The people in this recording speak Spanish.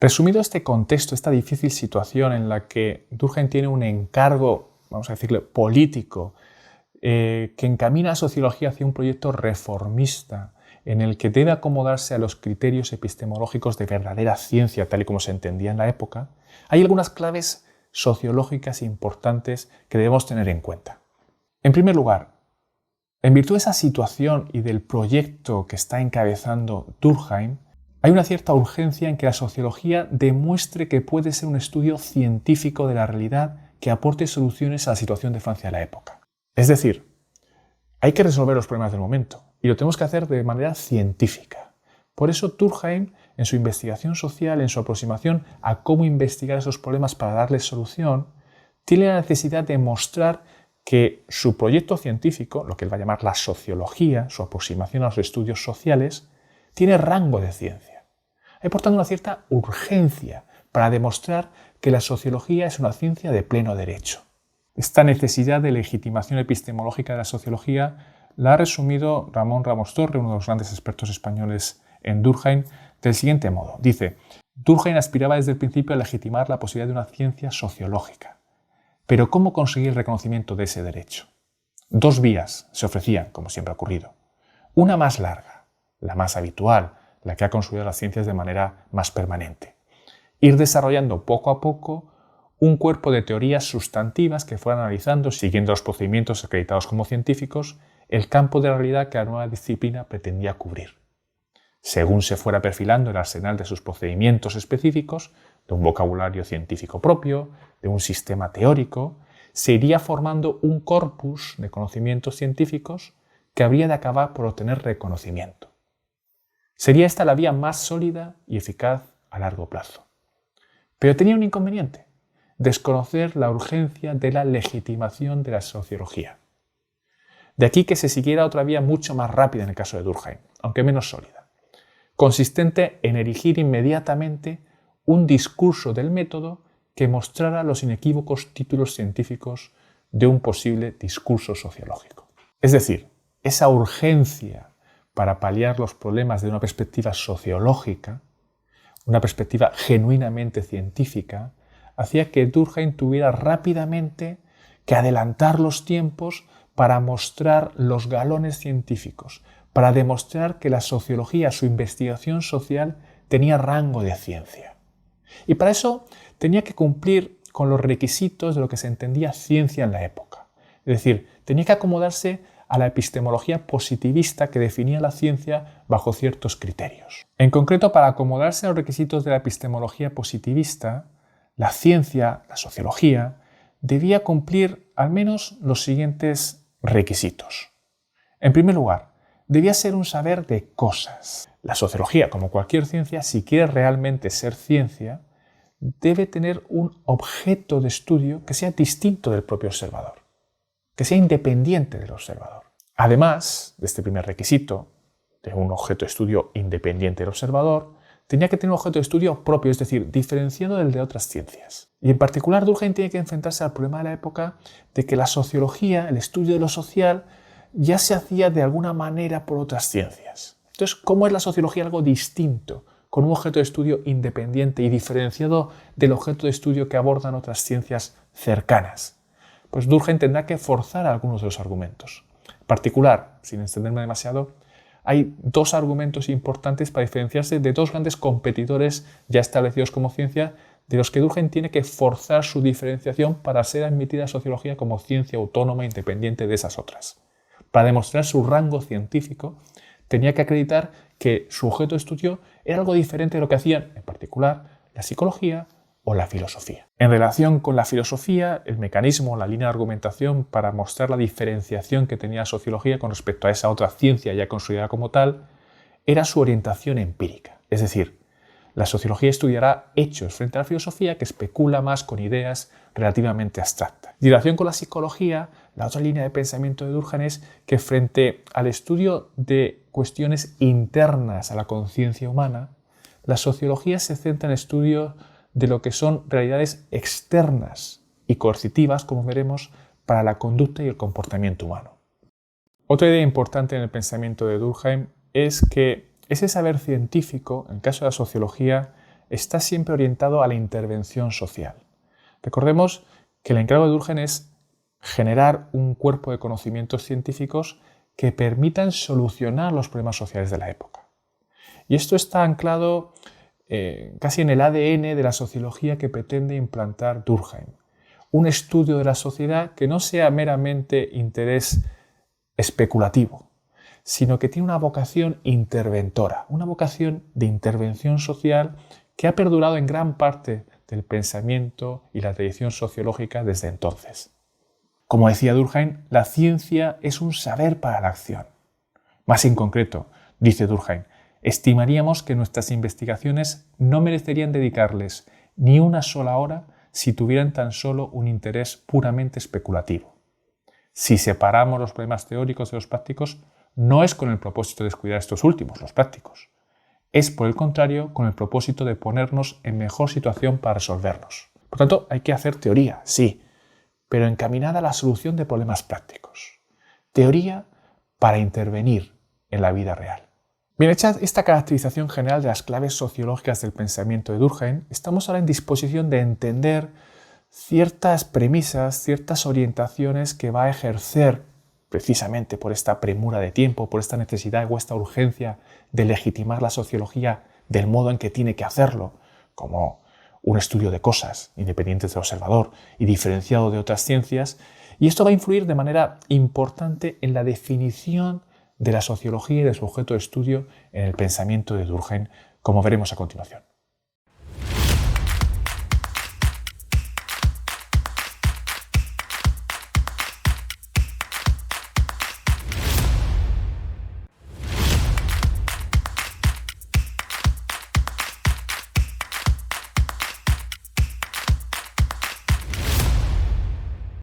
Resumido este contexto, esta difícil situación en la que Durkheim tiene un encargo, vamos a decirle, político, que encamina a la sociología hacia un proyecto reformista en el que debe acomodarse a los criterios epistemológicos de verdadera ciencia, tal y como se entendía en la época, hay algunas claves sociológicas importantes que debemos tener en cuenta. En primer lugar, en virtud de esa situación y del proyecto que está encabezando Durkheim, hay una cierta urgencia en que la sociología demuestre que puede ser un estudio científico de la realidad que aporte soluciones a la situación de Francia de la época. Es decir, hay que resolver los problemas del momento y lo tenemos que hacer de manera científica. Por eso Durkheim, en su investigación social, en su aproximación a cómo investigar esos problemas para darles solución, tiene la necesidad de mostrar que su proyecto científico, lo que él va a llamar la sociología, su aproximación a los estudios sociales, tiene rango de ciencia. Hay, por tanto, una cierta urgencia para demostrar que la sociología es una ciencia de pleno derecho. Esta necesidad de legitimación epistemológica de la sociología la ha resumido Ramón Ramos Torre, uno de los grandes expertos españoles en Durkheim, del siguiente modo. Dice: Durkheim aspiraba desde el principio a legitimar la posibilidad de una ciencia sociológica. Pero ¿cómo conseguir el reconocimiento de ese derecho? Dos vías se ofrecían, como siempre ha ocurrido. Una más larga, la más habitual, la que ha construido las ciencias de manera más permanente. Ir desarrollando poco a poco un cuerpo de teorías sustantivas que fueran analizando, siguiendo los procedimientos acreditados como científicos, el campo de realidad que la nueva disciplina pretendía cubrir. Según se fuera perfilando el arsenal de sus procedimientos específicos, de un vocabulario científico propio, de un sistema teórico, se iría formando un corpus de conocimientos científicos que habría de acabar por obtener reconocimiento. Sería esta la vía más sólida y eficaz a largo plazo. Pero tenía un inconveniente: desconocer la urgencia de la legitimación de la sociología. De aquí que se siguiera otra vía mucho más rápida en el caso de Durkheim, aunque menos sólida, consistente en erigir inmediatamente un discurso del método que mostrara los inequívocos títulos científicos de un posible discurso sociológico. Es decir, esa urgencia para paliar los problemas de una perspectiva sociológica, una perspectiva genuinamente científica, hacía que Durkheim tuviera rápidamente que adelantar los tiempos para mostrar los galones científicos, para demostrar que la sociología, su investigación social, tenía rango de ciencia. Y para eso tenía que cumplir con los requisitos de lo que se entendía ciencia en la época. Es decir, tenía que acomodarse a la epistemología positivista que definía la ciencia bajo ciertos criterios. En concreto, para acomodarse a los requisitos de la epistemología positivista, la ciencia, la sociología, debía cumplir al menos los siguientes requisitos. En primer lugar, debía ser un saber de cosas. La sociología, como cualquier ciencia, si quiere realmente ser ciencia, debe tener un objeto de estudio que sea distinto del propio observador, que sea independiente del observador. Además de este primer requisito, de un objeto de estudio independiente del observador, tenía que tener un objeto de estudio propio, es decir, diferenciado del de otras ciencias. Y en particular, Durkheim tiene que enfrentarse al problema de la época de que la sociología, el estudio de lo social, ya se hacía de alguna manera por otras ciencias. Entonces, ¿cómo es la sociología algo distinto, con un objeto de estudio independiente y diferenciado del objeto de estudio que abordan otras ciencias cercanas? Pues Durkheim tendrá que forzar algunos de los argumentos. En particular, sin extenderme demasiado, hay dos argumentos importantes para diferenciarse de dos grandes competidores ya establecidos como ciencia, de los que Durkheim tiene que forzar su diferenciación para ser admitida a sociología como ciencia autónoma e independiente de esas otras. Para demostrar su rango científico, tenía que acreditar que su objeto de estudio era algo diferente de lo que hacían, en particular, la psicología o la filosofía. En relación con la filosofía, el mecanismo, la línea de argumentación para mostrar la diferenciación que tenía la sociología con respecto a esa otra ciencia ya considerada como tal, era su orientación empírica. Es decir, la sociología estudiará hechos frente a la filosofía que especula más con ideas relativamente abstractas. En relación con la psicología, la otra línea de pensamiento de Durkheim es que frente al estudio de cuestiones internas a la conciencia humana, la sociología se centra en el estudio de lo que son realidades externas y coercitivas, como veremos, para la conducta y el comportamiento humano. Otra idea importante en el pensamiento de Durkheim es que ese saber científico, en el caso de la sociología, está siempre orientado a la intervención social. Recordemos que el encargo de Durkheim es generar un cuerpo de conocimientos científicos que permitan solucionar los problemas sociales de la época. Y esto está anclado casi en el ADN de la sociología que pretende implantar Durkheim. Un estudio de la sociedad que no sea meramente interés especulativo, sino que tiene una vocación interventora, una vocación de intervención social que ha perdurado en gran parte del pensamiento y la tradición sociológica desde entonces. Como decía Durkheim, la ciencia es un saber para la acción. Más en concreto, dice Durkheim, estimaríamos que nuestras investigaciones no merecerían dedicarles ni una sola hora si tuvieran tan solo un interés puramente especulativo. Si separamos los problemas teóricos de los prácticos, no es con el propósito de descuidar estos últimos, los prácticos. Es, por el contrario, con el propósito de ponernos en mejor situación para resolverlos. Por tanto, hay que hacer teoría, sí, pero encaminada a la solución de problemas prácticos. Teoría para intervenir en la vida real. Bien, hecha esta caracterización general de las claves sociológicas del pensamiento de Durkheim, estamos ahora en disposición de entender ciertas premisas, ciertas orientaciones que va a ejercer precisamente por esta premura de tiempo, por esta necesidad o esta urgencia de legitimar la sociología del modo en que tiene que hacerlo, como un estudio de cosas independientes del observador y diferenciado de otras ciencias, y esto va a influir de manera importante en la definición de la sociología y de su objeto de estudio en el pensamiento de Durkheim, como veremos a continuación.